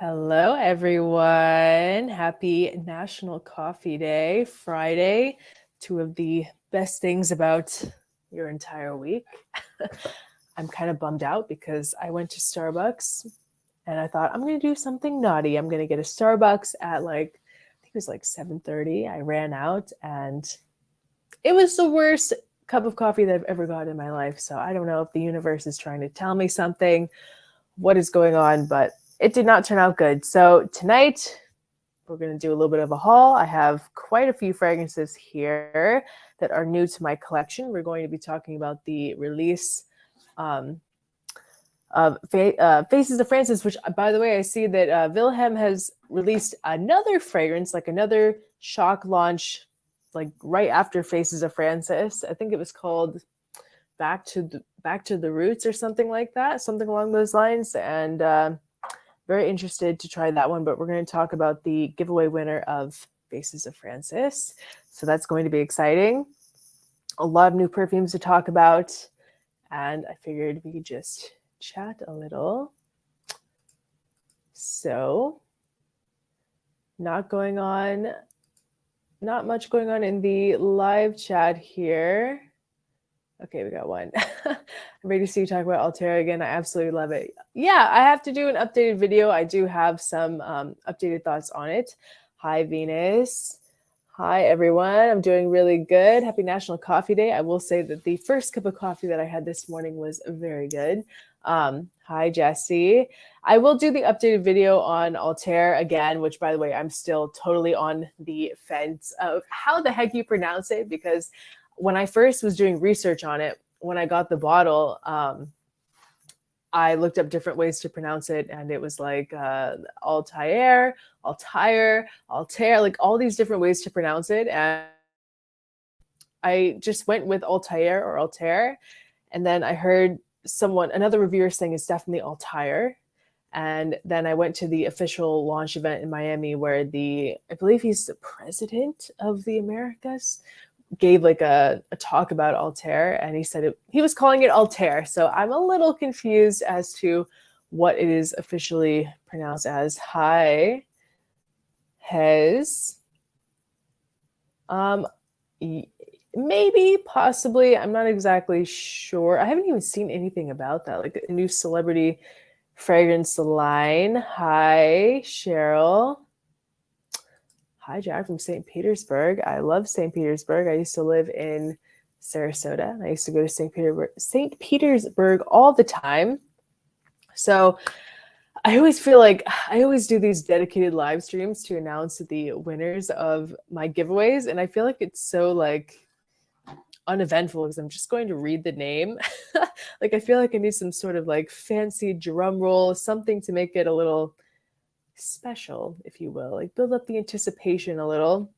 Hello, everyone. Happy National Coffee Day, Friday. Two of the best things about your entire week. I'm kind of bummed out because I went to Starbucks and I thought I'm going to do something naughty. I'm going to get a Starbucks at I think it was like 7:30. I ran out and it was the worst cup of coffee that I've ever got in my life. So I don't know if the universe is trying to tell me something, what is going on, but it did not turn out good. So tonight we're going to do a little bit of a haul. I have quite a few fragrances here that are new to my collection. We're going to be talking about the release of Faces of Francis, which, by the way, I see that Vilhelm has released another fragrance, like another shock launch, like right after Faces of Francis. I think it was called Back to the Roots or something like that, something along those lines. And very interested to try that one, but we're going to talk about the giveaway winner of Faces of Francis. So that's going to be exciting. A lot of new perfumes to talk about. And I figured we could just chat a little. So not much going on in the live chat here. Okay, we got one. I'm ready to see you talk about Altair again. I absolutely love it. Yeah, I have to do an updated video. I do have some updated thoughts on it. Hi, Venus. Hi, everyone. I'm doing really good. Happy National Coffee Day. I will say that the first cup of coffee that I had this morning was very good. Hi, Jesse. I will do the updated video on Altair again, which, by the way, I'm still totally on the fence of how the heck you pronounce it, because when I first was doing research on it, when I got the bottle, I looked up different ways to pronounce it, and it was like Altair, like all these different ways to pronounce it. And I just went with Altair or Altair. And then I heard another reviewer saying it's definitely Altair. And then I went to the official launch event in Miami where I believe he's the president of the Americas, gave like a talk about Altair, and he said he was calling it Altair. So I'm a little confused as to what it is officially pronounced as. Hi, Hez. Maybe, possibly. I'm not exactly sure. I haven't even seen anything about that, like a new celebrity fragrance line. Hi, Cheryl. Hi, Jack from St. Petersburg. I love St. Petersburg. I used to live in Sarasota, and I used to go to St. Petersburg all the time. So I always feel like I always do these dedicated live streams to announce the winners of my giveaways, and I feel like it's so uneventful because I'm just going to read the name. Like I feel like I need some sort of fancy drum roll, something to make it a little special, if you will, like build up the anticipation a little.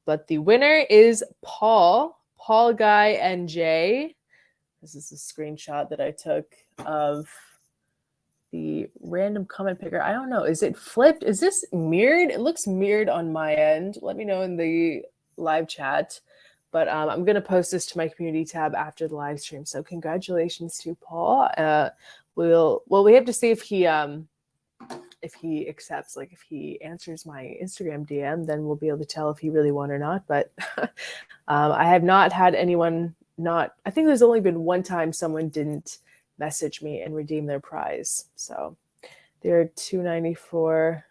But the winner is Paul Guy NJ. This is a screenshot that I took of the random comment picker. I don't know, is it flipped? Is this mirrored? It looks mirrored on my end. Let me know in the live chat. But I'm going to post this to my community tab after the live stream. So congratulations to Paul. We have to see if he accepts, like if he answers my Instagram DM, then we'll be able to tell if he really won or not. But I have not had anyone I think there's only been one time someone didn't message me and redeem their prize. So they're $2.94,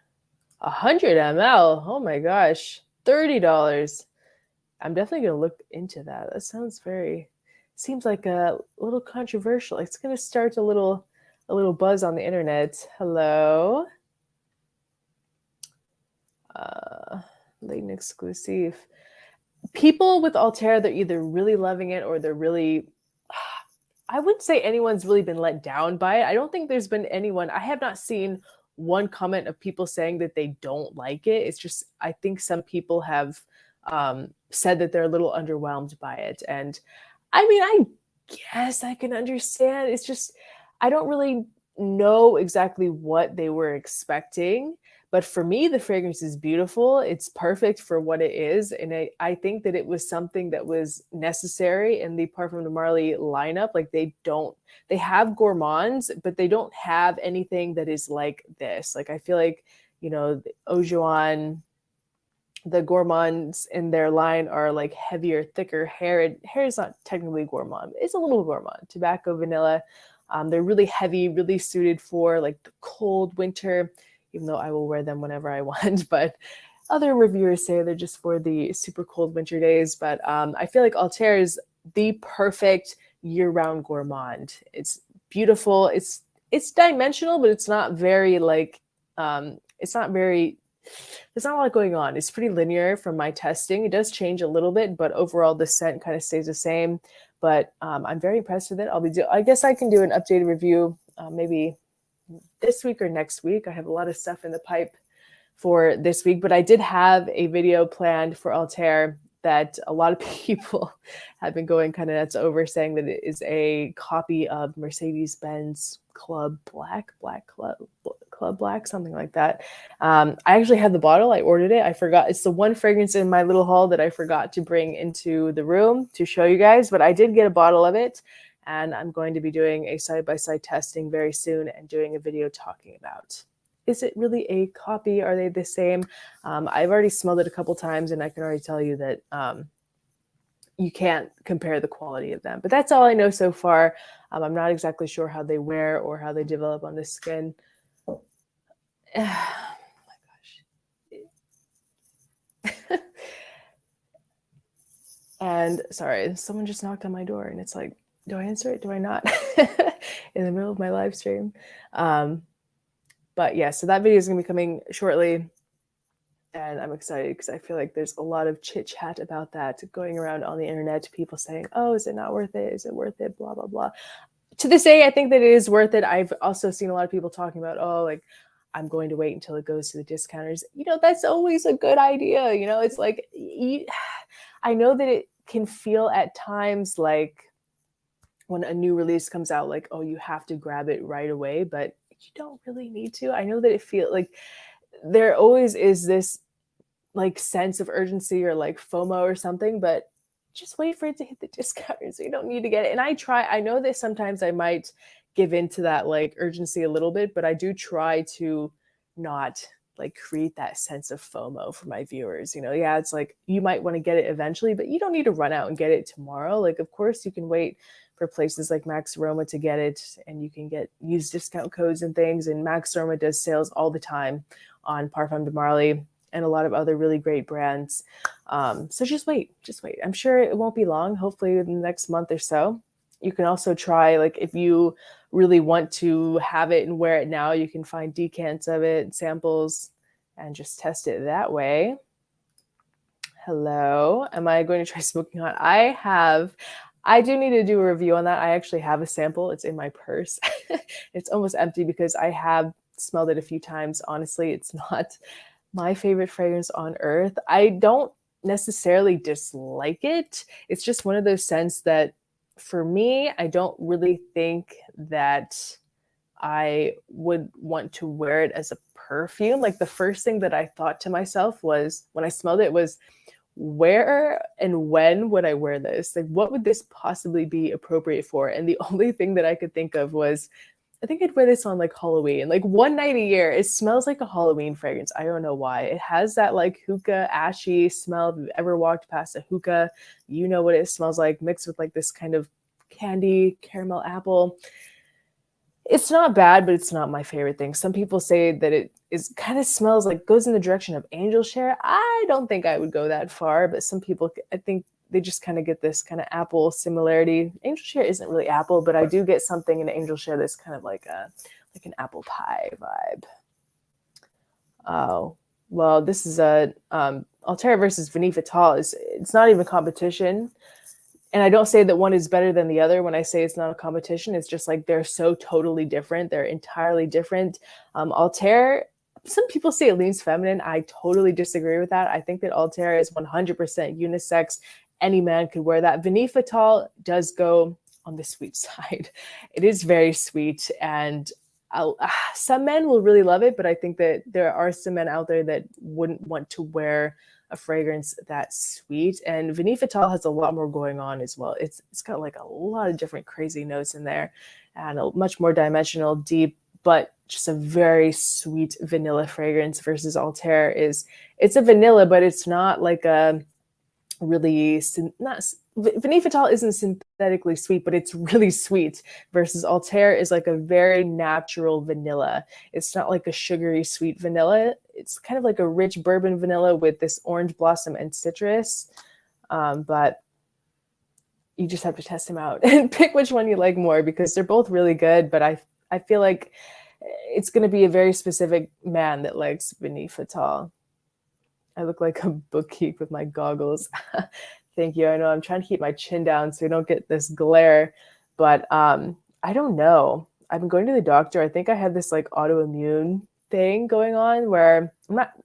100 ml. Oh my gosh, $30. I'm definitely going to look into that. That seems like a little controversial. It's going to start a little buzz on the internet. Hello. Latent exclusive. People with Altair, they're either really loving it or they're really, I wouldn't say anyone's really been let down by it. I don't think there's been anyone, I have not seen one comment of people saying that they don't like it. It's just, I think some people have said that they're a little underwhelmed by it. And I mean, I guess I can understand. It's just, I don't really know exactly what they were expecting. But for me, the fragrance is beautiful. It's perfect for what it is. And I think that it was something that was necessary in the Parfum de Marly lineup. Like they have gourmands, but they don't have anything that is like this. Like I feel like, you know, Eau Joanne, the gourmands in their line are like heavier, thicker hair. Hair is not technically gourmand. It's a little gourmand. Tobacco, vanilla. They're really heavy, really suited for like the cold winter, even though I will wear them whenever I want. But other reviewers say they're just for the super cold winter days. But I feel like Altair is the perfect year-round gourmand. It's beautiful. It's dimensional, but it's not very like, it's not very, there's not a lot going on. It's pretty linear from my testing. It does change a little bit, but overall the scent kind of stays the same. But I'm very impressed with it. I guess I can do an updated review maybe this week or next week. I have a lot of stuff in the pipe for this week, but I did have a video planned for Altair that a lot of people have been going kind of nuts over, saying that it is a copy of Mercedes-Benz Club Black, Club Black, something like that. I actually have the bottle. I ordered it. I forgot. It's the one fragrance in my little haul that I forgot to bring into the room to show you guys, but I did get a bottle of it, and I'm going to be doing a side-by-side testing very soon and doing a video talking about, is it really a copy? Are they the same? I've already smelled it a couple times, and I can already tell you that you can't compare the quality of them. But that's all I know so far. I'm not exactly sure how they wear or how they develop on the skin. Oh my gosh. And sorry, someone just knocked on my door, and it's like, do I answer it? Do I not? In the middle of my live stream. But yeah, so that video is going to be coming shortly, and I'm excited because I feel like there's a lot of chit chat about that going around on the internet. People saying, oh, is it not worth it? Is it worth it? Blah, blah, blah. To this day, I think that it is worth it. I've also seen a lot of people talking about, oh, like, I'm going to wait until it goes to the discounters. You know, that's always a good idea. You know, it's like, I know that it can feel at times like when a new release comes out, like, oh, you have to grab it right away, but you don't really need to. I know that it feels like there always is this like sense of urgency or like FOMO or something, but just wait for it to hit the discounters. You don't need to get it. And I know that sometimes I might give into that like urgency a little bit, but I do try to not like create that sense of FOMO for my viewers. You know, yeah, it's like you might want to get it eventually, but you don't need to run out and get it tomorrow. Like, of course you can wait for places like Max Aroma to get it, and you can use discount codes and things. And Max Aroma does sales all the time on Parfum de Marly and a lot of other really great brands. So just wait. I'm sure it won't be long, hopefully in the next month or so. You can also try, like, if you really want to have it and wear it now, you can find decants of it, samples, and just test it that way. Hello. Am I going to try smoking hot? I do need to do a review on that. I actually have a sample. It's in my purse. It's almost empty because I have smelled it a few times. Honestly, it's not my favorite fragrance on earth. I don't necessarily dislike it. It's just one of those scents that, for me, I don't really think that I would want to wear it as a perfume. Like, the first thing that I thought to myself was, when I smelled it, was, where and when would I wear this? Like, what would this possibly be appropriate for? And the only thing that I could think of was, I think I'd wear this on like Halloween, like one night a year. It smells like a Halloween fragrance. I don't know why. It has that like hookah, ashy smell. If you've ever walked past a hookah, you know what it smells like, mixed with like this kind of candy, caramel apple. It's not bad, but it's not my favorite thing. Some people say that it kind of smells like, goes in the direction of angel share. I don't think I would go that far, but some people, I think they just kind of get this kind of apple similarity. Angel share isn't really apple, but I do get something in angel share that's kind of like an apple pie vibe. Oh, well, this is a Altair versus Venifital. It's not even competition. And I don't say that one is better than the other when I say it's not a competition. It's just like they're so totally different. They're entirely different. Altair, some people say it leans feminine. I totally disagree with that. I think that Altair is 100% unisex. Any man could wear that. Venifital does go on the sweet side. It is very sweet. And some men will really love it, but I think that there are some men out there that wouldn't want to wear a fragrance that sweet. And Venifital has a lot more going on as well. It's got like a lot of different crazy notes in there, and a much more dimensional, deep, but just a very sweet vanilla fragrance. Versus Altair it's a vanilla, but it's not like a really not Venifital isn't synthetically sweet, but it's really sweet. Versus Altair is like a very natural vanilla. It's not like a sugary sweet vanilla. It's kind of like a rich bourbon vanilla with this orange blossom and citrus. But you just have to test them out and pick which one you like more, because they're both really good. But I feel like it's going to be a very specific man that likes Venifital. I look like a bookkeep with my goggles. Thank you. I know I'm trying to keep my chin down so I don't get this glare, but I don't know. I've been going to the doctor. I think I had this like autoimmune thing going on where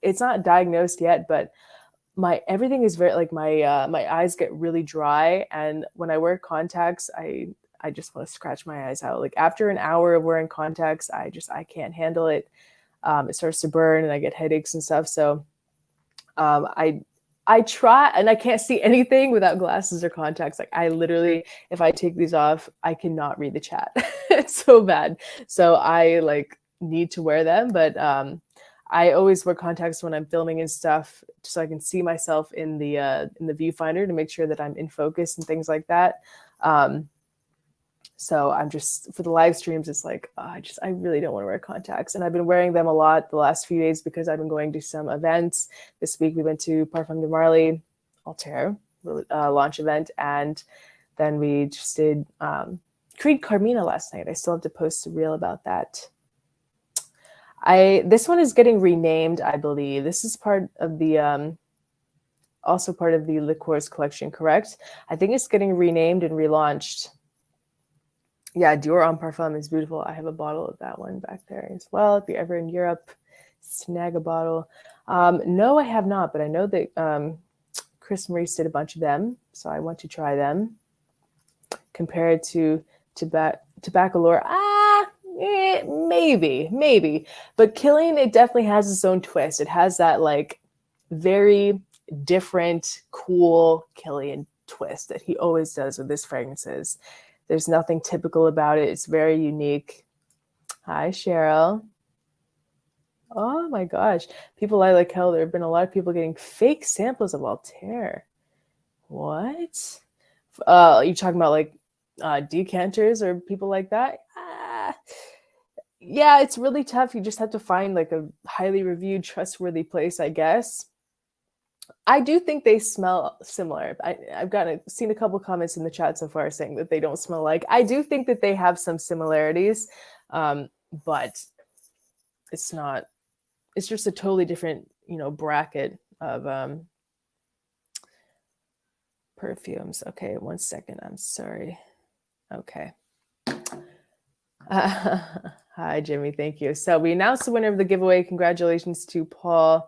it's not diagnosed yet, but everything is very like my eyes get really dry. And when I wear contacts, I just want to scratch my eyes out. Like after an hour of wearing contacts, I can't handle it. It starts to burn and I get headaches and stuff. So I try, and I can't see anything without glasses or contacts. Like I literally, if I take these off, I cannot read the chat. It's so bad. So I like need to wear them, but I always wear contacts when I'm filming and stuff, so I can see myself in the viewfinder to make sure that I'm in focus and things like that. So I'm just, for the live streams, it's like, I really don't want to wear contacts. And I've been wearing them a lot the last few days because I've been going to some events. This week we went to Parfum de Marly, Altair launch event. And then we just did Creed Carmina last night. I still have to post a reel about that. This one is getting renamed, I believe. This is part of the, also part of the Liqueurs collection, correct? I think it's getting renamed and relaunched. Yeah, Dior Homme Parfum is beautiful. I have a bottle of that one back there as well. If you're ever in Europe, snag a bottle. No, I have not, but I know that Chris Maurice did a bunch of them, so I want to try them. Compared to Tabacalore, maybe. But Killian, it definitely has its own twist. It has that like very different, cool Killian twist that he always does with his fragrances. There's nothing typical about it. It's very unique. Hi, Cheryl. Oh my gosh. People, I like how there have been a lot of people getting fake samples of Altair. What? You talking about like decanters or people like that? Yeah, it's really tough. You just have to find like a highly reviewed, trustworthy place, I guess. I do think they smell similar. I've seen a couple comments in the chat so far saying that they don't smell alike. I do think that they have some similarities, but it's not. It's just a totally different, bracket of perfumes. Okay, 1 second. I'm sorry. Okay. Hi, Jimmy. Thank you. So we announced the winner of the giveaway. Congratulations to Paul.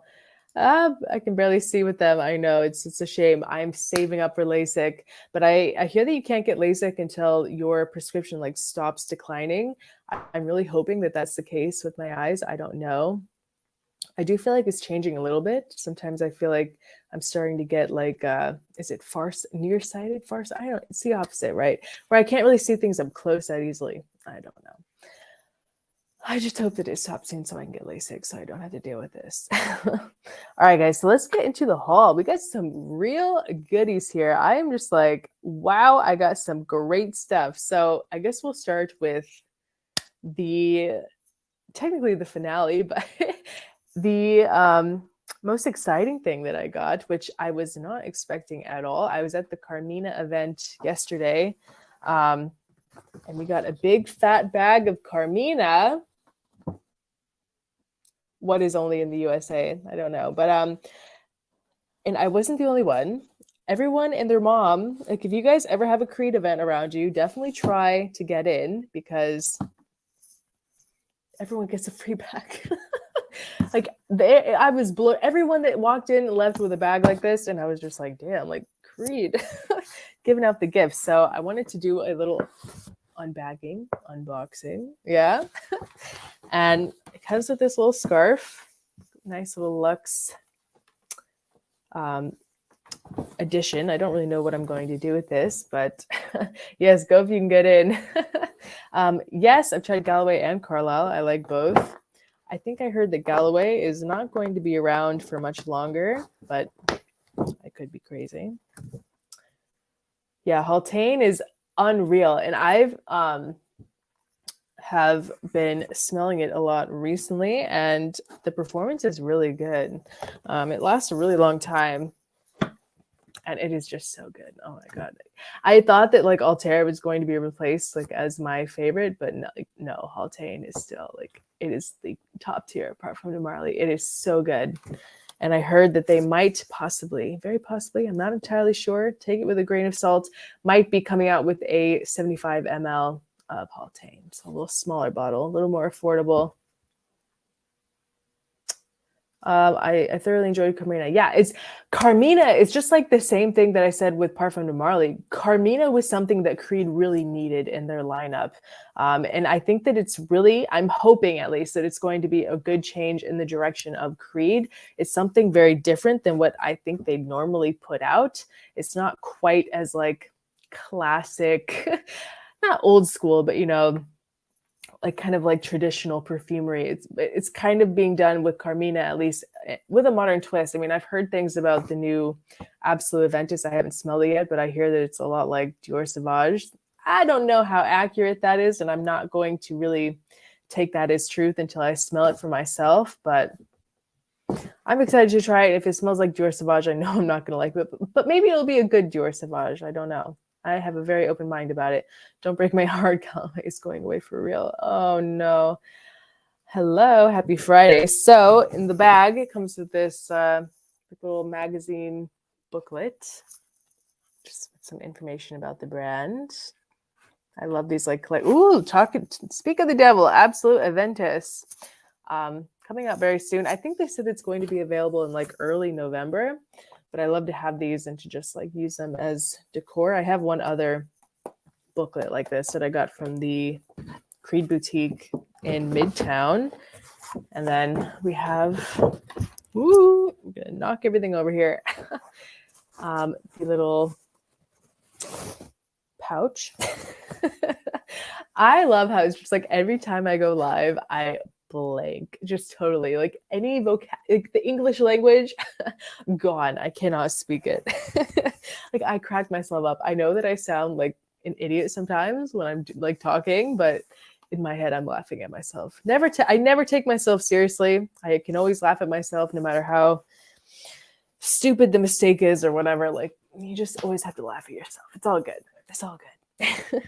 I can barely see with them. I know it's a shame. I'm saving up for LASIK, but I hear that you can't get LASIK until your prescription like stops declining. I'm really hoping that that's the case with my eyes. I don't know. I do feel like it's changing a little bit. Sometimes I feel like I'm starting to get like, is it nearsighted? I don't know. It's the opposite, right? Where I can't really see things up close that easily. I don't know. I just hope that it stops soon so I can get LASIK so I don't have to deal with this. All right, guys, so let's get into the haul. We got some real goodies here. I am just like, wow, I got some great stuff. So I guess we'll start with technically the finale, but the most exciting thing that I got, which I was not expecting at all. I was at the Carmina event yesterday, and we got a big fat bag of Carmina. What is only in the USA? I don't know. But and I wasn't the only one. Everyone and their mom, like if you guys ever have a Creed event around you, definitely try to get in because everyone gets a free bag. Like I was blown. Everyone that walked in left with a bag like this, and I was just like, damn, like Creed giving out the gifts. So I wanted to do a little unboxing. Yeah. And it comes with this little scarf. Nice little luxe edition. I don't really know what I'm going to do with this, but yes, go if you can get in. Yes, I've tried Galloway and Carlisle. I like both. I think I heard that Galloway is not going to be around for much longer, but I could be crazy. Yeah, Haltane is unreal, and I've have been smelling it a lot recently, and the performance is really good. It lasts a really long time, and it is just so good. Oh my god, I thought that like Altair was going to be replaced like as my favorite, but no, like, no, Haltane is still like, it is the top tier apart from Marley. It is so good. And I heard that they might possibly, very possibly, I'm not entirely sure, take it with a grain of salt, might be coming out with a 75 ml of Haltane. So a little smaller bottle, a little more affordable. I thoroughly enjoyed Carmina. Yeah, it's Carmina. It's just like the same thing that I said with Parfum de Marly. Carmina was something that Creed really needed in their lineup. And I think that it's really, I'm hoping at least that it's going to be a good change in the direction of Creed. It's something very different than what I think they normally put out. It's not quite as like classic, not old school, but you know, like kind of like traditional perfumery. It's kind of being done with Carmina, at least with a modern twist. I mean, I've heard things about the new Absolute Aventus. I haven't smelled it yet, but I hear that it's a lot like Dior Sauvage. I don't know how accurate that is, and I'm not going to really take that as truth until I smell it for myself, but I'm excited to try it. If it smells like Dior Sauvage, I know I'm not going to like it, but maybe it'll be a good Dior Sauvage. I don't know. I have a very open mind about it. Don't break my heart. Galloway is going away for real. Oh, no. Hello. Happy Friday. So in the bag, it comes with this little magazine booklet. Just with some information about the brand. I love these like ooh, speak of the devil, Absolute Aventus. Coming out very soon. I think they said it's going to be available in like early November. But I love to have these and to just like use them as decor. I have one other booklet like this that I got from the Creed Boutique in Midtown. And then we have, I'm gonna knock everything over here. The little pouch. I love how it's just like every time I go live, I blank, just totally like any like the English language gone. I cannot speak it. Like I crack myself up. I know that I sound like an idiot sometimes when I'm like talking, but in my head I'm laughing at myself. I never take myself seriously. I can always laugh at myself no matter how stupid the mistake is or whatever. Like you just always have to laugh at yourself. It's all good. It's all good.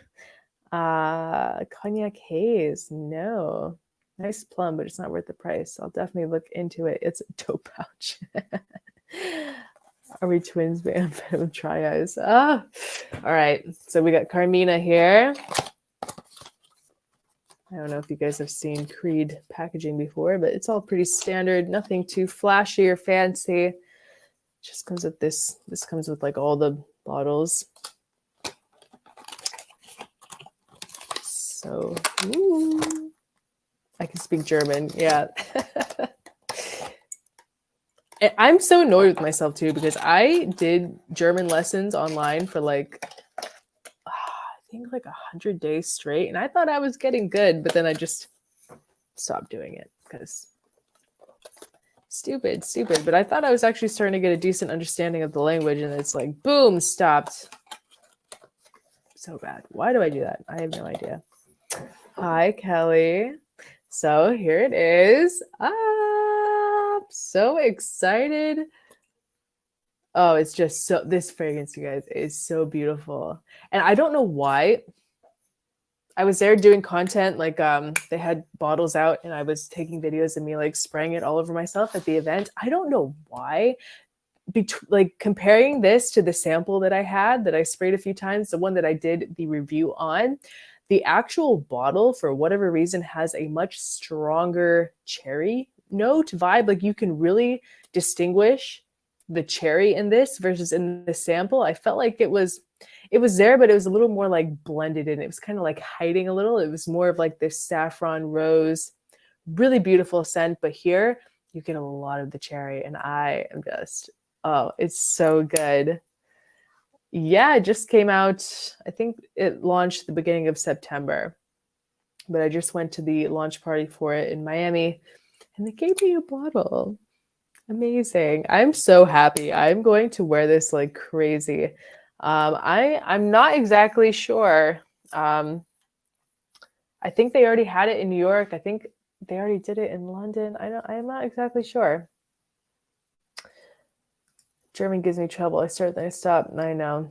Cognac haze. No. Nice plum, but it's not worth the price. I'll definitely look into it. It's a dope pouch. Are we twins, man? Try eyes. All right. So we got Carmina here. I don't know if you guys have seen Creed packaging before, but it's all pretty standard. Nothing too flashy or fancy. Just comes with this. This comes with like all the bottles. So, ooh. I can speak German. Yeah. And I'm so annoyed with myself too, because I did German lessons online for like, I think like 100 days straight. And I thought I was getting good, but then I just stopped doing it because stupid. But I thought I was actually starting to get a decent understanding of the language, and it's like, boom, stopped. So bad. Why do I do that? I have no idea. Hi, Kelly. So here it is. I'm so excited. Oh, it's just so, this fragrance, you guys, is so beautiful. And I don't know why. I was there doing content, like they had bottles out and I was taking videos of me like spraying it all over myself at the event. I don't know why. Like comparing this to the sample that I had that I sprayed a few times, the one that I did the review on, the actual bottle, for whatever reason, has a much stronger cherry note vibe. Like you can really distinguish the cherry in this versus in the sample. I felt like it was it was there, but it was a little more like blended in. It was kind of like hiding a little. It was more of like this saffron rose, really beautiful scent. But here you get a lot of the cherry, and I am just, oh, it's so good. Yeah, it just came out. I think it launched the beginning of September, but I just went to the launch party for it in Miami, and they gave me a bottle. Amazing. I'm so happy. I'm going to wear this like crazy. I'm not exactly sure. I think they already had it in New York. I think they already did it in London. I'm not exactly sure. German gives me trouble. I start, then I stop. I know.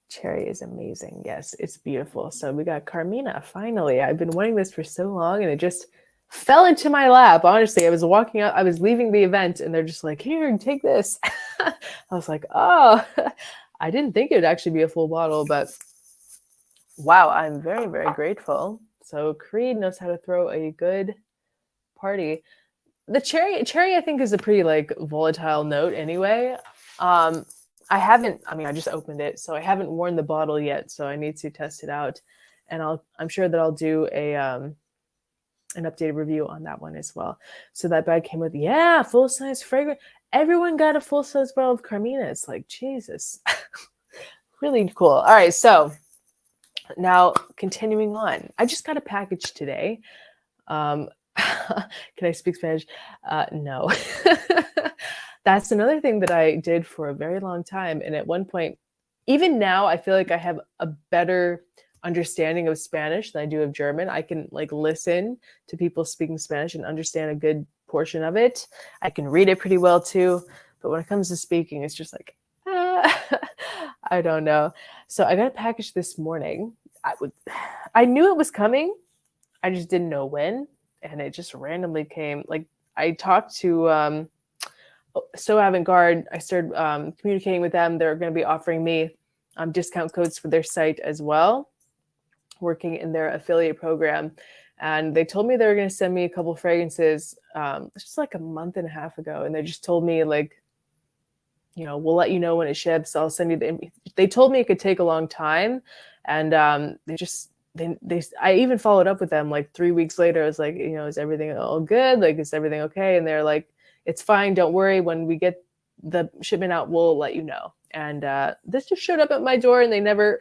Cherry is amazing. Yes, it's beautiful. So we got Carmina, finally. I've been wanting this for so long, and it just fell into my lap. Honestly, I was walking out, I was leaving the event, and they're just like, here, take this. I was like, oh, I didn't think it would actually be a full bottle, but wow, I'm very, very grateful. So Creed knows how to throw a good party. The cherry, I think, is a pretty like volatile note anyway. I just opened it, so I haven't worn the bottle yet, so I need to test it out. And I'm sure that I'll do an updated review on that one as well. So that bag came with, yeah, full-size fragrance. Everyone got a full-size bottle of Carmina. It's like, Jesus. Really cool. All right, so now continuing on. I just got a package today. Can I speak Spanish? No. That's another thing that I did for a very long time. And at one point, even now, I feel like I have a better understanding of Spanish than I do of German. I can like listen to people speaking Spanish and understand a good portion of it. I can read it pretty well too. But when it comes to speaking, it's just like, I don't know. So I got a package this morning. I knew it was coming. I just didn't know when. And it just randomly came. Like I talked to So Avant-Garde. I started communicating with them. They're going to be offering me discount codes for their site as well, working in their affiliate program. And they told me they were going to send me a couple fragrances just like a month and a half ago. And they just told me like, you know, we'll let you know when it ships. I'll send you they told me it could take a long time. And I even followed up with them like 3 weeks later. I was like, you know, is everything all good? Like, is everything okay? And they're like, it's fine. Don't worry. When we get the shipment out, we'll let you know. And this just showed up at my door, and they never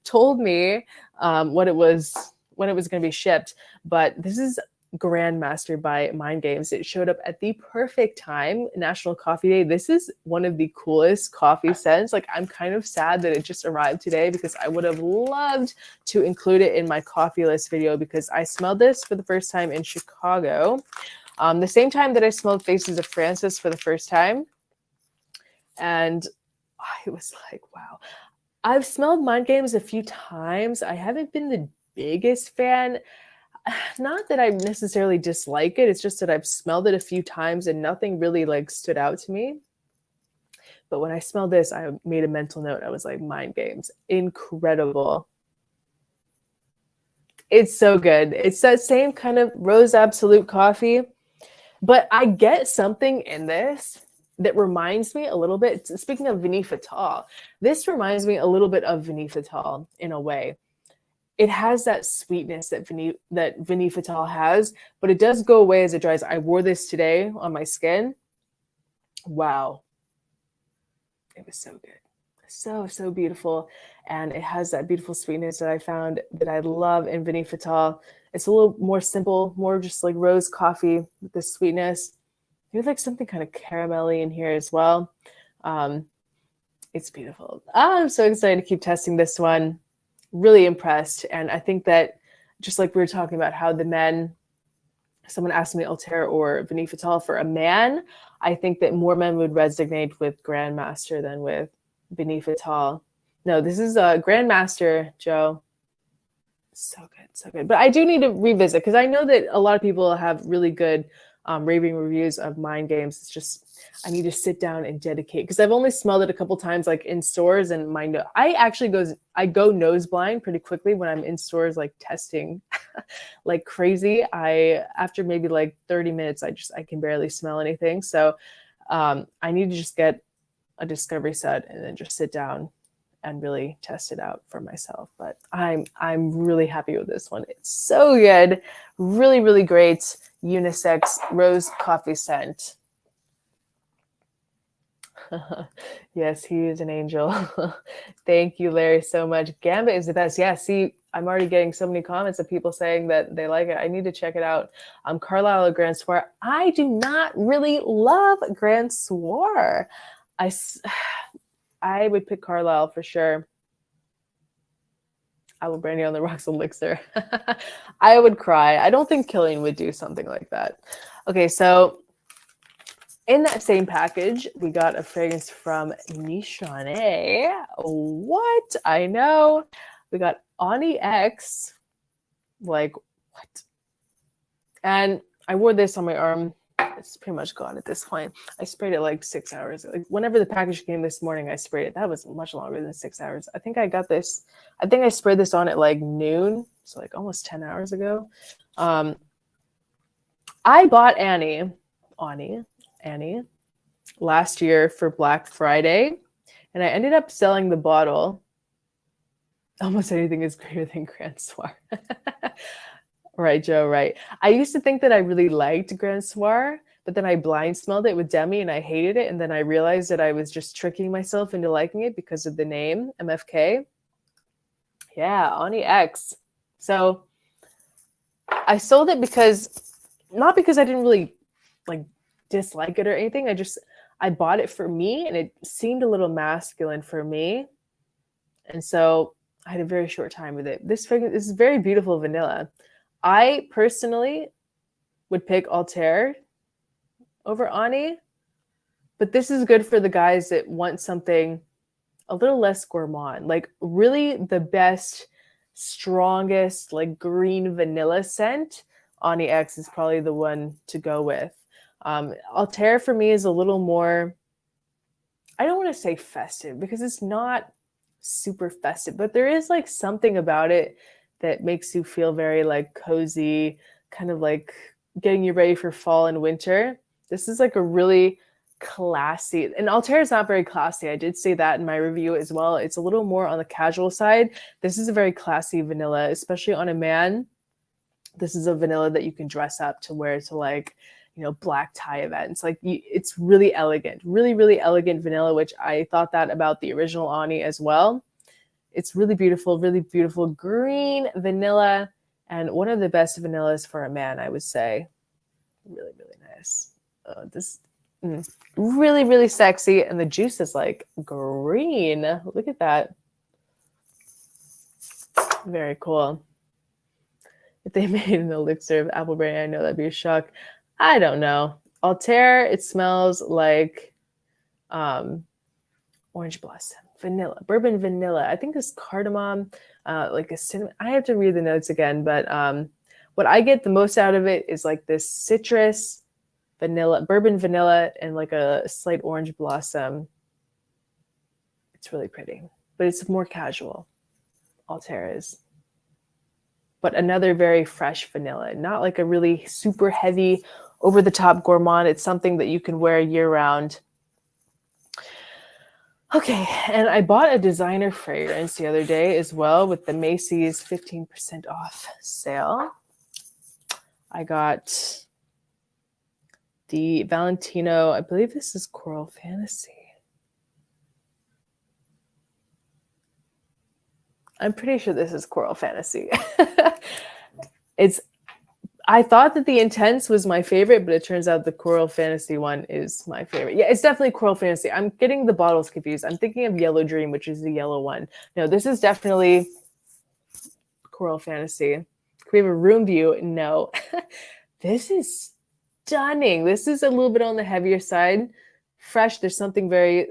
told me when it was going to be shipped. But this is Grandmaster by Mind Games. It showed up at the perfect time, National Coffee Day. This is one of the coolest coffee scents. Like, I'm kind of sad that it just arrived today because I would have loved to include it in my coffee list video because I smelled this for the first time in Chicago. The same time that I smelled Faces of Francis for the first time. And I was like, wow. I've smelled Mind Games a few times. I haven't been the biggest fan. Not that I necessarily dislike it. It's just that I've smelled it a few times and nothing really like stood out to me. But when I smelled this, I made a mental note. I was like, Mind Games, incredible. It's so good. It's that same kind of Rose Absolute coffee. But I get something in this that reminds me a little bit, speaking of Venifital, this reminds me a little bit of Venifital in a way. It has that sweetness that Venifital has, but it does go away as it dries. I wore this today on my skin. Wow. It was so good. So beautiful. And it has that beautiful sweetness that I found that I love in Venifital. It's a little more simple, more just like rose coffee with the sweetness. There's like something kind of caramelly in here as well. It's beautiful. I'm so excited to keep testing this one. Really impressed. And I think that just like we were talking about how the men, someone asked me Altair or Venifital for a man, I think that more men would resonate with Grandmaster than with Venifital. No, this is a Grandmaster, Joe. So good. But I do need to revisit because I know that a lot of people have really good raving reviews of Mind Games. It's just I need to sit down and dedicate because I've only smelled it a couple times like in stores, and I go nose blind pretty quickly when I'm in stores like testing like crazy. After maybe like 30 minutes I can barely smell anything. So I need to just get a discovery set and then just sit down and really test it out for myself. But I'm really happy with this one. It's so good. Really, really great unisex rose coffee scent. Yes, he is an angel. Thank you, Larry, so much. Gambit is the best. Yeah, see, I'm already getting so many comments of people saying that they like it. I need to check it out. Carlisle or Grand Soir. I do not really love Grand Soir. I would pick Carlisle for sure. I will brandy on the rocks elixir. I would cry. I don't think Killian would do something like that. Okay, so in that same package, we got a fragrance from Nishane. What? I know. We got Ani X. Like, what? And I wore this on my arm. It's pretty much gone at this point. I sprayed it like 6 hours. Like whenever the package came this morning, I sprayed it. That was much longer than 6 hours. I think I got this. I think I sprayed this on at like noon. So like almost 10 hours ago. I bought Annie last year for Black Friday. And I ended up selling the bottle. Almost anything is greater than Grand Soir. Right, Joe, right. I used to think that I really liked Grand Soir, but then I blind smelled it with Demi and I hated it. And then I realized that I was just tricking myself into liking it because of the name, MFK. Yeah, Ani X. So I sold it not because I didn't really like dislike it or anything. I bought it for me and it seemed a little masculine for me. And so I had a very short time with it. This is very beautiful vanilla. I personally would pick Altair over Ani, but this is good for the guys that want something a little less gourmand, like really the best, strongest, like green vanilla scent. Ani X is probably the one to go with. Altair for me is a little more, I don't want to say festive because it's not super festive, but there is like something about it that makes you feel very like cozy, kind of like getting you ready for fall and winter. This is like a really classy, and Altair is not very classy. I did say that in my review as well. It's a little more on the casual side. This is a very classy vanilla, especially on a man. This is a vanilla that you can dress up to wear to like, black tie events. Like it's really elegant, really, really elegant vanilla, which I thought that about the original Ani as well. It's really beautiful green vanilla and one of the best vanillas for a man, I would say. Really, really nice. Really, really sexy. And the juice is like green. Look at that. Very cool. If they made an elixir of apple brandy, I know that'd be a shock. I don't know. Altair, it smells like orange blossom, vanilla, bourbon vanilla. I think this cardamom, like a cinnamon. I have to read the notes again, but what I get the most out of it is like this citrus, vanilla, bourbon vanilla, and like a slight orange blossom. It's really pretty, but it's more casual. Altair is. But another very fresh vanilla, not like a really super heavy, over-the-top gourmand. It's something that you can wear year-round. Okay, and I bought a designer fragrance the other day as well with the Macy's 15% off sale. I got the Valentino, I believe this is Coral Fantasy. I'm pretty sure this is Coral Fantasy. I thought that the Intense was my favorite, but it turns out the Coral Fantasy one is my favorite. Yeah, it's definitely Coral Fantasy. I'm getting the bottles confused. I'm thinking of Yellow Dream, which is the yellow one. No, this is definitely Coral Fantasy. Can we have a room view? No. This is stunning. This is a little bit on the heavier side. Fresh. There's something very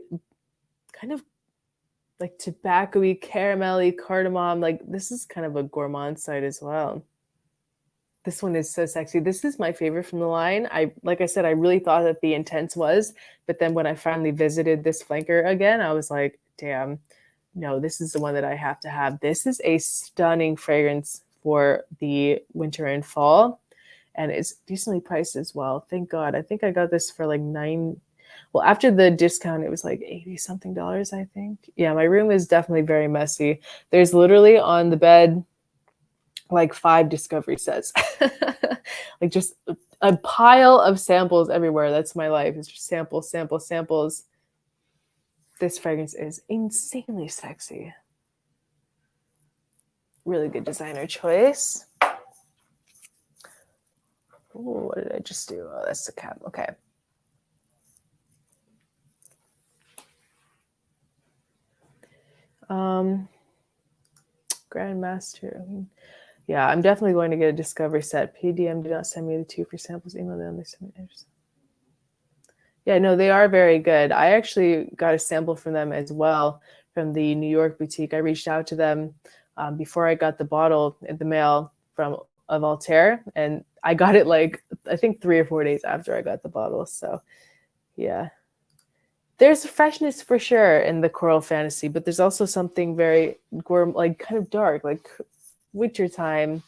kind of like tobacco-y, caramelly, cardamom. Like this is kind of a gourmand side as well. This one is so sexy. This is my favorite from the line. Like I said, I really thought that the Intense was, but then when I finally visited this flanker again, I was like, damn, no, this is the one that I have to have. This is a stunning fragrance for the winter and fall, and it's decently priced as well. Thank God. I think I got this for like Well, after the discount, it was like 80 something dollars, I think. Yeah, my room is definitely very messy. There's literally on the bed like 5 discovery sets. Like just a pile of samples everywhere. That's my life. It's just samples, samples, samples. This fragrance is insanely sexy. Really good designer choice. Ooh, what did I just do? Oh, that's the cap. Okay. Grandmaster. Yeah, I'm definitely going to get a discovery set. PDM did not send me the 2 free samples. Email them. They sent me. Yeah, no, they are very good. I actually got a sample from them as well from the New York boutique. I reached out to them before I got the bottle in the mail of Altair, and I got it like I think 3 or 4 days after I got the bottle. So, yeah. There's freshness for sure in the Coral Fantasy, but there's also something very like kind of dark, like winter time.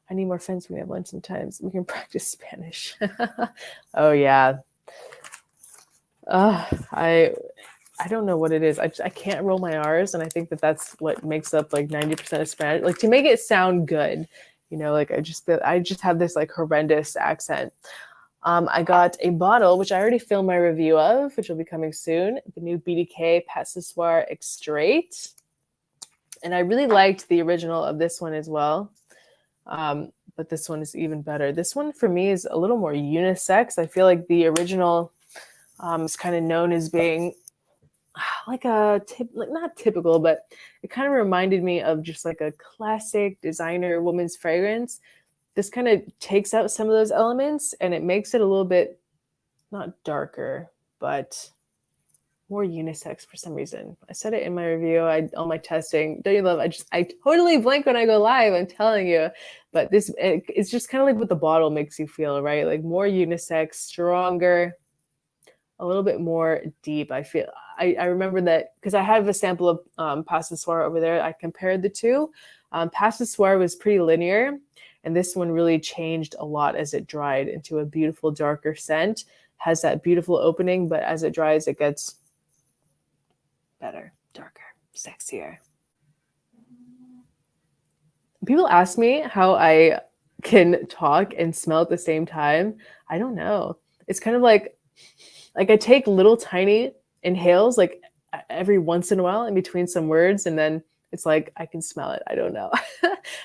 I need more friends when we have lunch sometimes. We can practice Spanish. Oh yeah. I don't know what it is. I can't roll my R's, and I think that's what makes up like 90% of Spanish. Like to make it sound good, you know, like I just have this like horrendous accent. I got a bottle, which I already filmed my review of, which will be coming soon. The new BDK Soir Extrait. And I really liked the original of this one as well. But this one is even better. This one for me is a little more unisex. I feel like the original is kind of known as being like not typical, but it kind of reminded me of just like a classic designer woman's fragrance. This kind of takes out some of those elements and it makes it a little bit not darker, but more unisex for some reason. I said it in my review, on my testing. Don't you love? I totally blank when I go live. I'm telling you, but it's just kind of like what the bottle makes you feel, right? Like more unisex, stronger, a little bit more deep. I feel. I remember that because I have a sample of Soir over there. I compared the two. Soir was pretty linear. And this one really changed a lot as it dried into a beautiful, darker scent. Has that beautiful opening, but as it dries, it gets better, darker, sexier. People ask me how I can talk and smell at the same time. I don't know. It's kind of like I take little tiny inhales like every once in a while in between some words, and then it's like I can smell it. I don't know.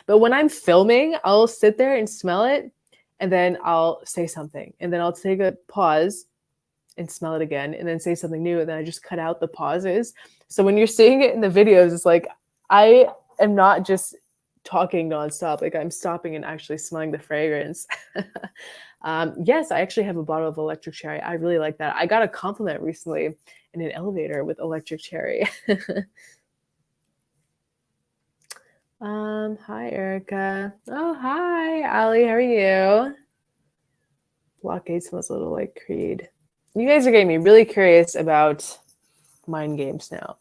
But when I'm filming, I'll sit there and smell it, and then I'll say something, and then I'll take a pause and smell it again, and then say something new, and then I just cut out the pauses. So when you're seeing it in the videos, it's like I am not just talking nonstop. Like I'm stopping and actually smelling the fragrance. Yes, I actually have a bottle of electric cherry. I really like that. I got a compliment recently in an elevator with electric cherry. Hi, Erica. Oh, hi, Ali. How are you? Blockade smells a little like Creed. You guys are getting me really curious about mind games now.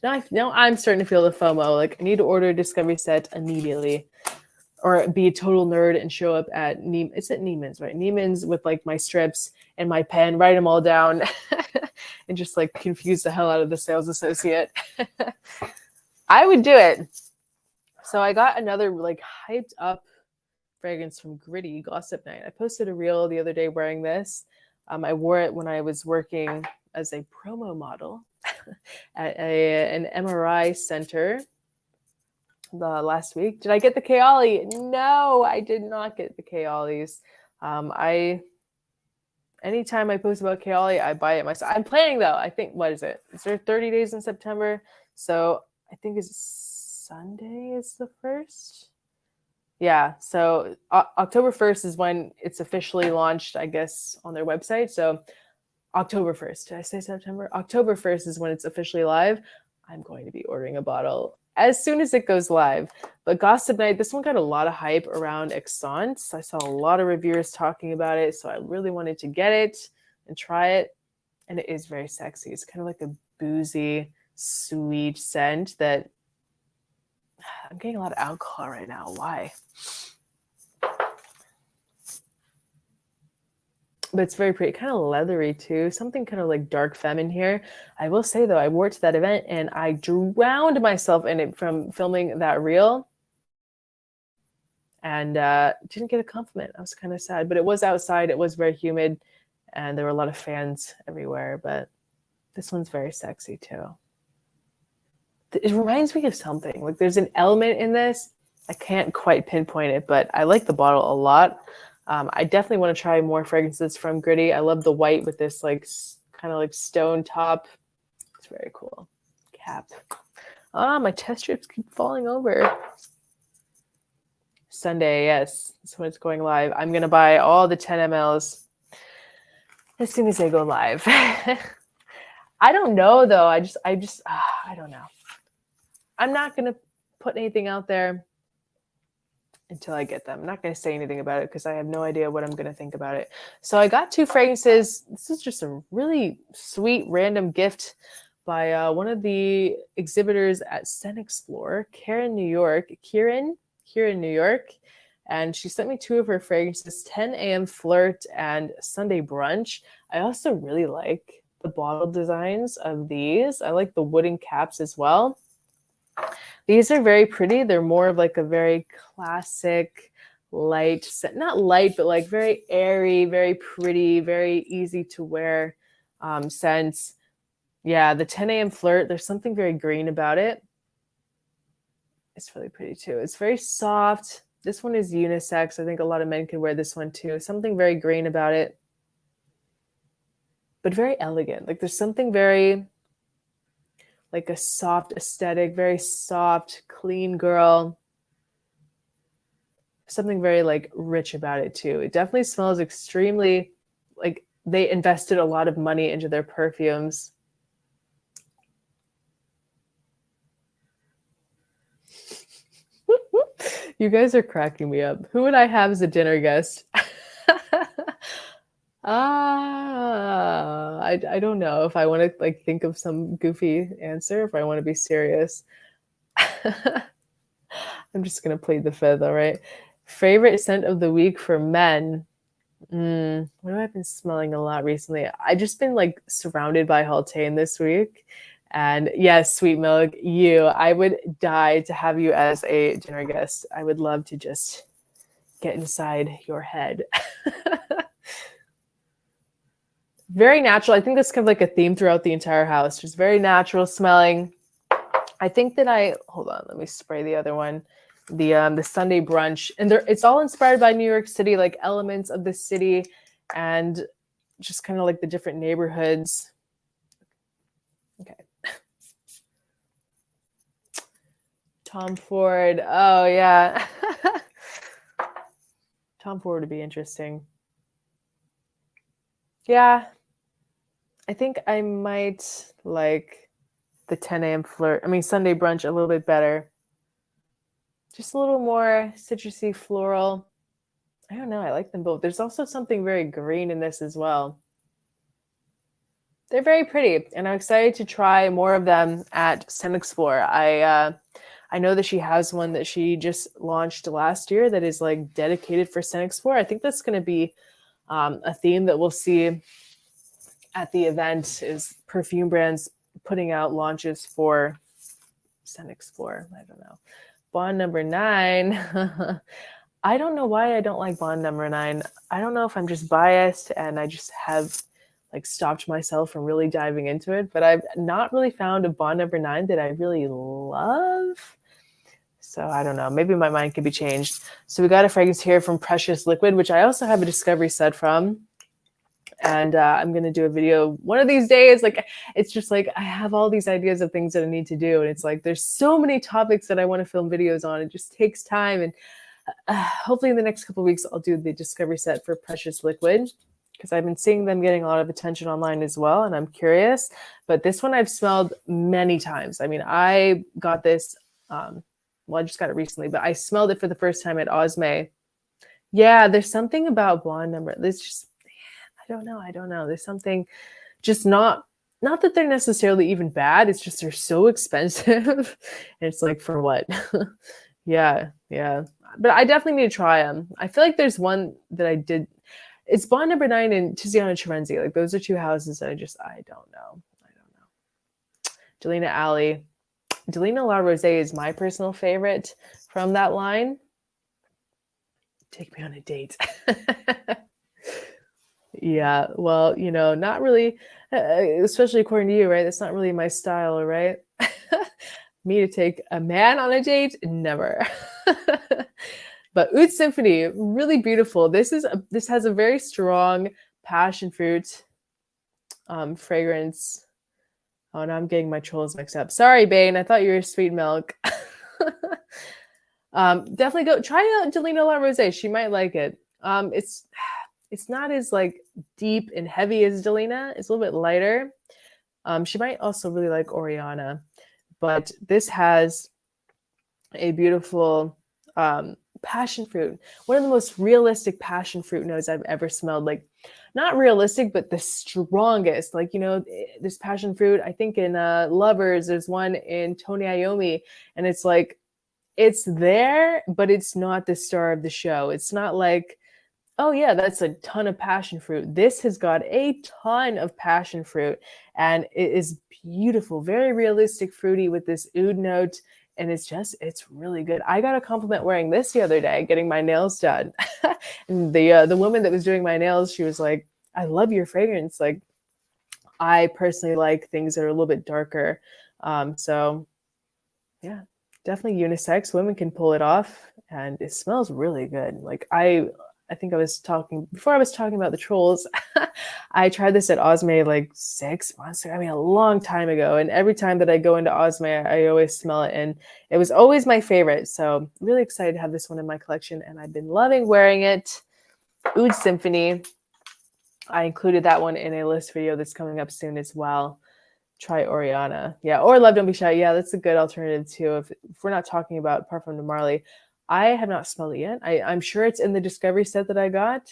now I'm starting to feel the FOMO. Like I need to order a Discovery set immediately, or be a total nerd and show up at it's at Neiman's, right? Neiman's with like my strips and my pen, write them all down, and just like confuse the hell out of the sales associate. I would do it. So I got another like hyped up fragrance from Gritti, Gossip Night. I posted a reel the other day wearing this. I wore it when I was working as a promo model at an MRI center last week. Did I get the Kaoli? No, I did not get the Kaolis. Anytime I post about Kaoli, I buy it myself. I'm planning though. I think, what is it? Is there 30 days in September? So I think it's Sunday is the 1st. Yeah, so October 1st is when it's officially launched, I guess, on their website. So October 1st, did I say September? October 1st is when it's officially live. I'm going to be ordering a bottle as soon as it goes live. But Gossip Night, this one got a lot of hype around Extrait. I saw a lot of reviewers talking about it, so I really wanted to get it and try it. And it is very sexy. It's kind of like a boozy, sweet scent that I'm getting a lot of alcohol right now. Why? but it's very pretty, kind of leathery too. Something kind of like dark feminine here. I will say though, I wore it to that event and I drowned myself in it from filming that reel. And didn't get a compliment. I was kind of sad, but it was outside. It was very humid and there were a lot of fans everywhere, but this one's very sexy too. It reminds me of something. Like there's an element in this. I can't quite pinpoint it, but I like the bottle a lot. I definitely want to try more fragrances from Gritti. I love the white with this like kind of like stone top. It's very cool. Cap. Ah, my test strips keep falling over. Sunday, yes. That's when it's going live. I'm going to buy all the 10 mLs as soon as they go live. I don't know though. I don't know. I'm not going to put anything out there until I get them. I'm not going to say anything about it because I have no idea what I'm going to think about it. So I got 2 fragrances. This is just a really sweet random gift by one of the exhibitors at Scent Explorer, Kieran New York. Kieran New York. And she sent me 2 of her fragrances, 10 a.m. Flirt and Sunday Brunch. I also really like the bottle designs of these. I like the wooden caps as well. These are very pretty. They're more of like a very classic, light, not light, but like very airy, very pretty, very easy to wear scents. Yeah, the 10 a.m. Flirt, there's something very green about it. It's really pretty too. It's very soft. This one is unisex. I think a lot of men could wear this one too. Something very green about it, but very elegant. Like there's something very like a soft aesthetic, very soft, clean girl. Something very like rich about it too. It definitely smells extremely like they invested a lot of money into their perfumes. You guys are cracking me up. Who would I have as a dinner guest? I don't know if I want to like think of some goofy answer, if I want to be serious. I'm just going to plead the fifth, all right? Favorite scent of the week for men? What have I been smelling a lot recently? I've just been like surrounded by Altair this week. And yes, Sweet Milk, I would die to have you as a dinner guest. I would love to just get inside your head. Very natural. I think that's kind of like a theme throughout the entire house. Just very natural smelling. I think that hold on, let me spray the other one. The Sunday Brunch. And it's all inspired by New York City, like elements of the city and just kind of like the different neighborhoods. Okay. Tom Ford. Oh, yeah. Tom Ford would be interesting. Yeah. I think I might like the 10 a.m. Flirt. Sunday Brunch a little bit better. Just a little more citrusy, floral. I don't know. I like them both. There's also something very green in this as well. They're very pretty, and I'm excited to try more of them at Scent Explorer. I know that she has one that she just launched last year that is like dedicated for Scent Explorer. I think that's going to be a theme that we'll see at the event is perfume brands putting out launches for Scent Explorer. I don't know. Bond number 9. I don't know why I don't like Bond number 9. I don't know if I'm just biased and I just have like stopped myself from really diving into it, but I've not really found a Bond number 9 that I really love. So I don't know, maybe my mind could be changed. So we got a fragrance here from Precious Liquid, which I also have a discovery set from. And I'm going to do a video one of these days. Like, it's just like, I have all these ideas of things that I need to do. And it's like, there's so many topics that I want to film videos on. It just takes time. And hopefully in the next couple of weeks, I'll do the discovery set for Precious Liquid, because I've been seeing them getting a lot of attention online as well. And I'm curious, but this one I've smelled many times. I got this, well, I just got it recently, but I smelled it for the first time at Osme. Yeah, there's something about Blonde number. There's just, I don't know. There's something just not that they're necessarily even bad. It's just, they're so expensive. And it's like, for what? Yeah. But I definitely need to try them. I feel like there's one that I did. It's Bond number 9 and Tiziano Terenzi. Like those are two houses that I don't know. Delina Alley. Delina La Rose is my personal favorite from that line. Take me on a date. Yeah, well, you know, not really, especially according to you, right? That's not really my style, right? Me to take a man on a date? Never. But Oud Symphony, really beautiful. This has a very strong passion fruit fragrance. Oh, now I'm getting my trolls mixed up. Sorry, Bane. I thought you were sweet milk. Definitely go try out Delina La Rose. She might like it. It's not as like deep and heavy as Delina. It's a little bit lighter. She might also really like Oriana, but this has a beautiful passion fruit. One of the most realistic passion fruit notes I've ever smelled. Like, not realistic, but the strongest. Like, you know, this passion fruit, I think in Lovers, there's one in Tony Iommi, and it's like, it's there, but it's not the star of the show. It's not like, oh yeah, that's a ton of passion fruit. This has got a ton of passion fruit, and it is beautiful, very realistic fruity with this oud note, and it's really good. I got a compliment wearing this the other day, getting my nails done. And the woman that was doing my nails, she was like, I love your fragrance. Like, I personally like things that are a little bit darker. So yeah, definitely unisex. Women can pull it off, and it smells really good. Like I think I was talking about the trolls. I tried this at Osme like 6 months ago. I mean, a long time ago. And every time that I go into Osme, I always smell it. And it was always my favorite. So really excited to have this one in my collection. And I've been loving wearing it. Oud Symphony. I included that one in a list video that's coming up soon as well. Try Oriana. Yeah, or Love Don't Be Shy. Yeah, that's a good alternative too. If we're not talking about Parfum de Marly, I have not smelled it yet. I'm sure it's in the Discovery set that I got,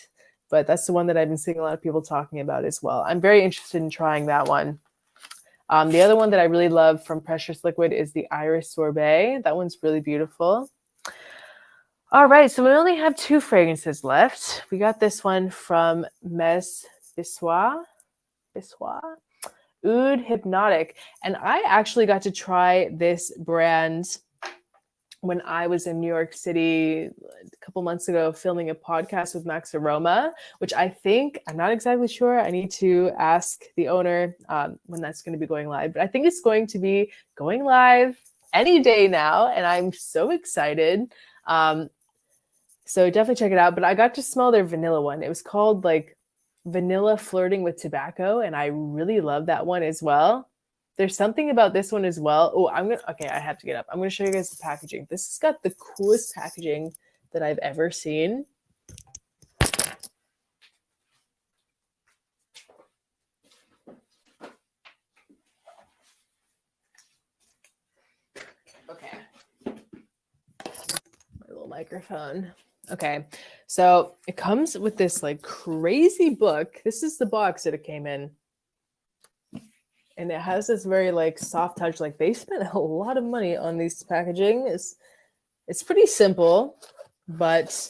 but that's the one that I've been seeing a lot of people talking about as well. I'm very interested in trying that one. The other one that I really love from Precious Liquid is the Iris Sorbet. That one's really beautiful. All right, so we only have 2 fragrances left. We got this one from Maison Bissois. Oud Hypnotic. And I actually got to try this brand when I was in New York City a couple months ago filming a podcast with Max Aroma, which I'm not exactly sure. I need to ask the owner when that's going to be going live. But I think it's going to be going live any day now, and I'm so excited. So definitely check it out. But I got to smell their vanilla one. It was called like Vanilla Flirting with Tobacco, and I really love that one as well. There's something about this one as well. Oh, okay, I have to get up. I'm going to show you guys the packaging. This has got the coolest packaging that I've ever seen. Okay. My little microphone. Okay, so it comes with this like crazy book. This is the box that it came in. And it has this very like soft touch. Like they spent a lot of money on these packaging. It's pretty simple, but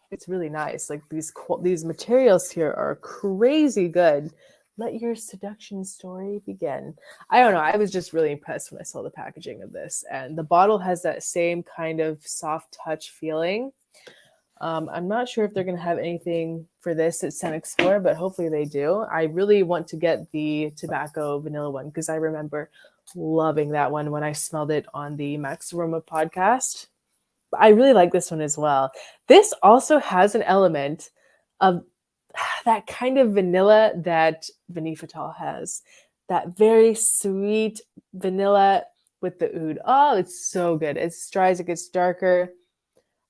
it's really nice. Like these materials here are crazy good. Let your seduction story begin. I don't know. I was just really impressed when I saw the packaging of this. And the bottle has that same kind of soft touch feeling. I'm not sure if they're going to have anything for this at Scent Explorer, but hopefully they do. I really want to get the tobacco vanilla one because I remember loving that one when I smelled it on the Max Aroma podcast. But I really like this one as well. This also has an element of that kind of vanilla that Venifital has. That very sweet vanilla with the oud. Oh, it's so good. It dries, it gets darker.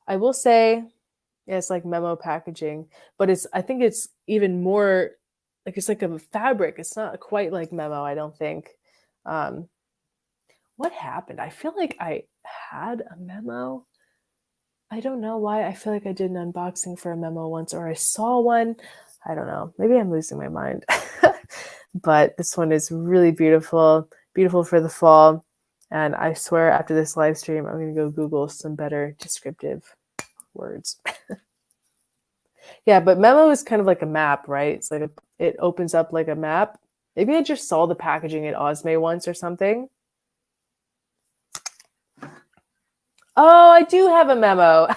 I will say, yeah, it's like memo packaging, but I think it's even more like it's like a fabric. It's not quite like memo, I don't think. What happened? I feel like I had a memo. I don't know why. I feel like I did an unboxing for a memo once, or I saw one. I don't know. Maybe I'm losing my mind. But this one is really beautiful. Beautiful for the fall. And I swear after this live stream, I'm going to go Google some better descriptive words. Yeah, but Memo is kind of like a map, right? It's like it opens up like a map. Maybe I just saw the packaging at Osme once or something. Oh, I do have a memo.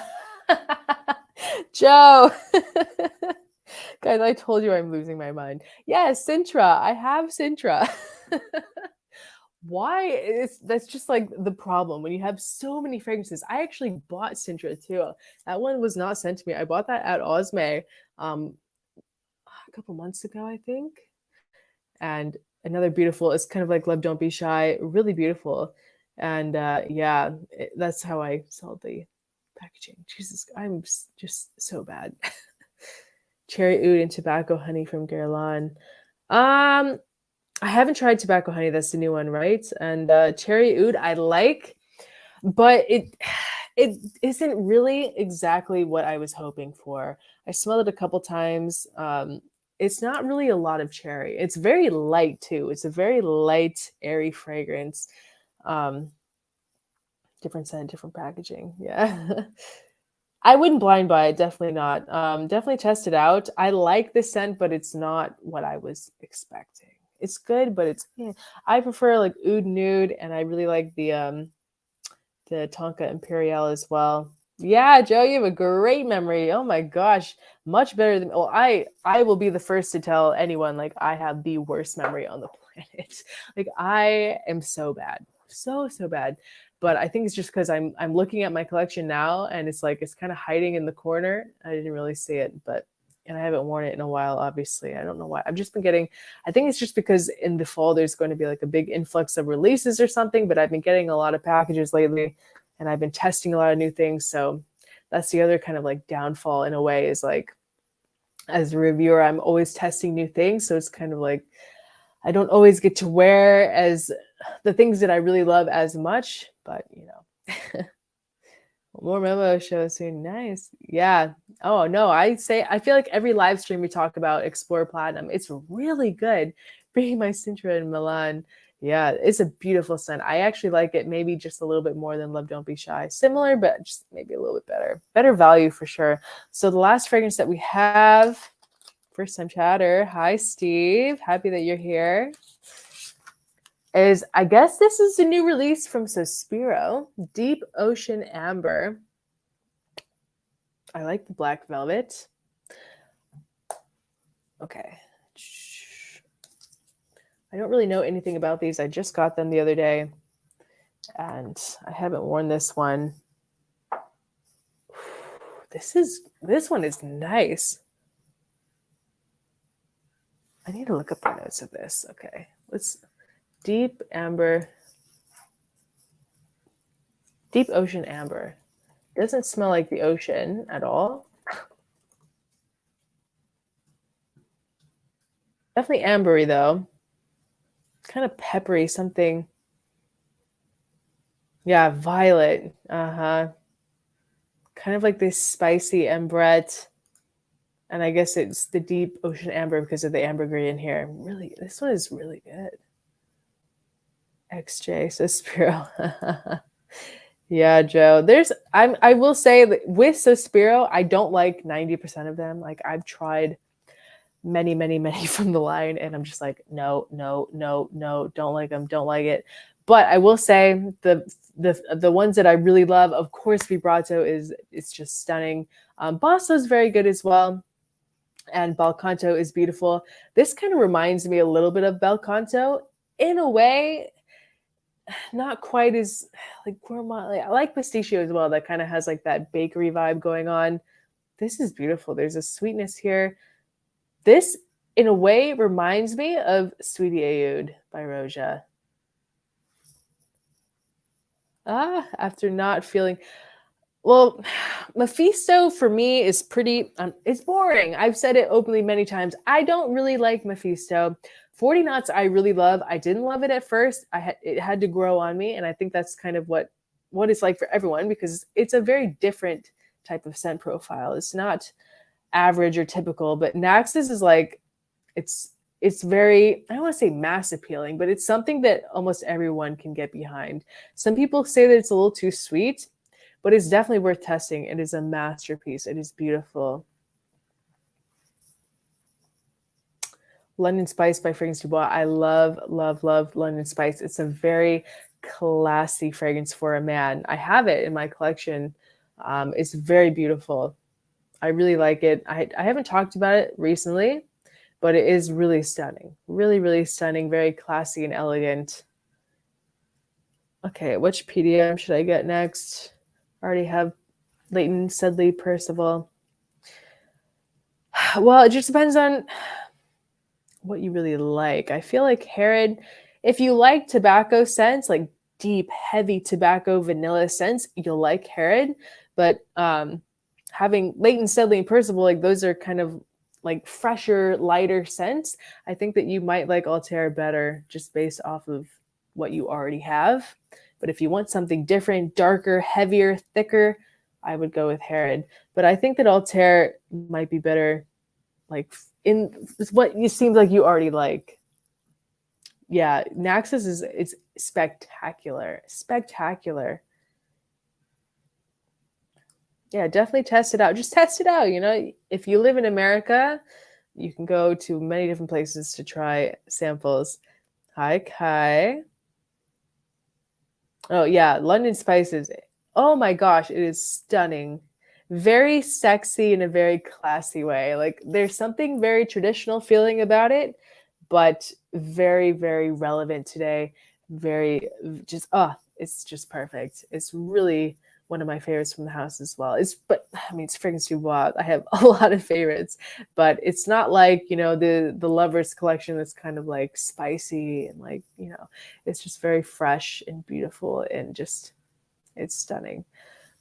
Joe. Guys, I told you I'm losing my mind. Yes, Sintra. I have Sintra. Why? That's just like the problem when you have so many fragrances. I actually bought Sintra too. That one was not sent to me. I bought that at Osme a couple months ago, I think. And another beautiful, it's kind of like Love Don't Be Shy, really beautiful. And yeah, that's how I saw the packaging. Jesus, I'm just so bad. Cherry oud and tobacco honey from Guerlain. I haven't tried tobacco honey. That's the new one, right? And cherry oud I like, but it isn't really exactly what I was hoping for. I smelled it a couple times. It's not really a lot of cherry. It's very light too. It's a very light, airy fragrance. Different scent, different packaging. Yeah. I wouldn't blind buy it. Definitely not. Definitely test it out. I like the scent, but it's not what I was expecting. It's good, but it's I prefer like oud nude, and I really like the Tonka Imperial as well. Yeah, Joe, you have a great memory. Oh my gosh, much better than. Well, I will be the first to tell anyone like I have the worst memory on the planet. Like I am so bad, so bad. But I think it's just because I'm looking at my collection now, and it's like it's kind of hiding in the corner. I didn't really see it, but and I haven't worn it in a while. Obviously, I don't know why. I've just been getting. I think it's just because in the fall there's going to be like a big influx of releases or something. But I've been getting a lot of packages lately, and I've been testing a lot of new things. So that's the other kind of like downfall in a way is like as a reviewer, I'm always testing new things. So it's kind of like I don't always get to wear as the things that I really love as much, but you know, more memo shows soon. Nice. Yeah. Oh no, I feel like every live stream we talk about Explore Platinum, it's really good. Bringing my Sintra in Milan. Yeah, it's a beautiful scent. I actually like it maybe just a little bit more than Love Don't Be Shy. Similar, but just maybe a little bit better. Better value for sure. So the last fragrance that we have, first time chatter. Hi, Steve. Happy that you're here. Is I guess this is a new release from Spiro, Deep Ocean Amber. I like the black velvet. Okay. I don't really know anything about these. I just got them the other day, and I haven't worn this one. This one is nice. I need to look up the notes of this. Okay, let's Deep Amber. Deep Ocean Amber. Doesn't smell like the ocean at all. Definitely ambery though. Kind of peppery, something. Yeah, violet. Uh-huh. Kind of like this spicy ambrette. And I guess it's the Deep Ocean Amber because of the ambergris in here. Really, this one is really good. XJ, so Spiro. Yeah, Joe. I will say that with Spiro, I don't like 90% of them. Like I've tried many from the line, and I'm just like, no, don't like them, don't like it. But I will say the ones that I really love, of course, Vibrato it's just stunning. Basso is very good as well. And Bel Canto is beautiful. This kind of reminds me a little bit of Bel Canto in a way, not quite as like gourmand. I like Pistachio as well. That kind of has like that bakery vibe going on. This is beautiful. There's a sweetness here. This, in a way, reminds me of Sweetie Aoud by Roja. After not feeling... Well, Mephisto for me is pretty, it's boring. I've said it openly many times. I don't really like Mephisto. 40 Knots I really love. I didn't love it at first. It had to grow on me, and I think that's kind of what it's like for everyone because it's a very different type of scent profile. It's not average or typical, but Naxos is like, it's very, I don't want to say mass appealing, but it's something that almost everyone can get behind. Some people say that it's a little too sweet, but it's definitely worth testing. It is a masterpiece. It is beautiful. London Spice by Fragrance Du Bois. I love, love, love London Spice. It's a very classy fragrance for a man. I have it in my collection. It's very beautiful. I really like it. I haven't talked about it recently, but it is really stunning. Really, really stunning. Very classy and elegant. Okay, which PDM should I get next? I already have Leighton, Sedley, Percival. Well, it just depends on what you really like. I feel like Herod, if you like tobacco scents, like deep, heavy tobacco vanilla scents, you'll like Herod. But having Leighton, Sedley, and Percival, like those are kind of like fresher, lighter scents. I think that you might like Altair better just based off of what you already have. But if you want something different, darker, heavier, thicker, I would go with Herod. But I think that Altair might be better, like in what you seems like you already like. Yeah, Naxos it's spectacular, spectacular. Yeah, definitely test it out. Just test it out. You know, if you live in America, you can go to many different places to try samples. Hi, Kai. Oh yeah, London Spices. Oh my gosh, it is stunning. Very sexy in a very classy way. Like there's something very traditional feeling about it, but very, very relevant today. Very just it's just perfect. It's really one of my favorites from the house as well. But I mean it's Fragrance Du Bois. I have a lot of favorites, but it's not like, you know, the Lovers collection that's kind of like spicy and like, you know, it's just very fresh and beautiful and just it's stunning.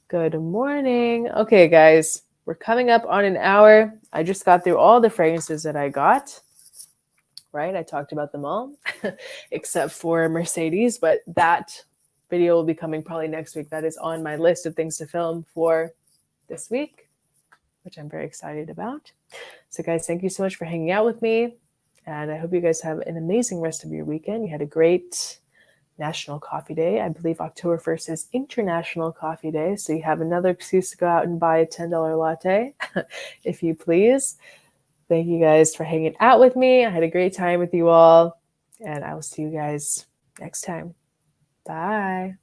Good morning. Okay, guys, we're coming up on an hour. I just got through all the fragrances that I got, right? I talked about them all, except for Mercedes, but that video will be coming probably next week. That is on my list of things to film for this week, which I'm very excited about. So, guys, thank you so much for hanging out with me. And I hope you guys have an amazing rest of your weekend. You had a great National Coffee Day. I believe October 1st is International Coffee Day. So you have another excuse to go out and buy a $10 latte, if you please. Thank you guys for hanging out with me. I had a great time with you all. And I will see you guys next time. Bye.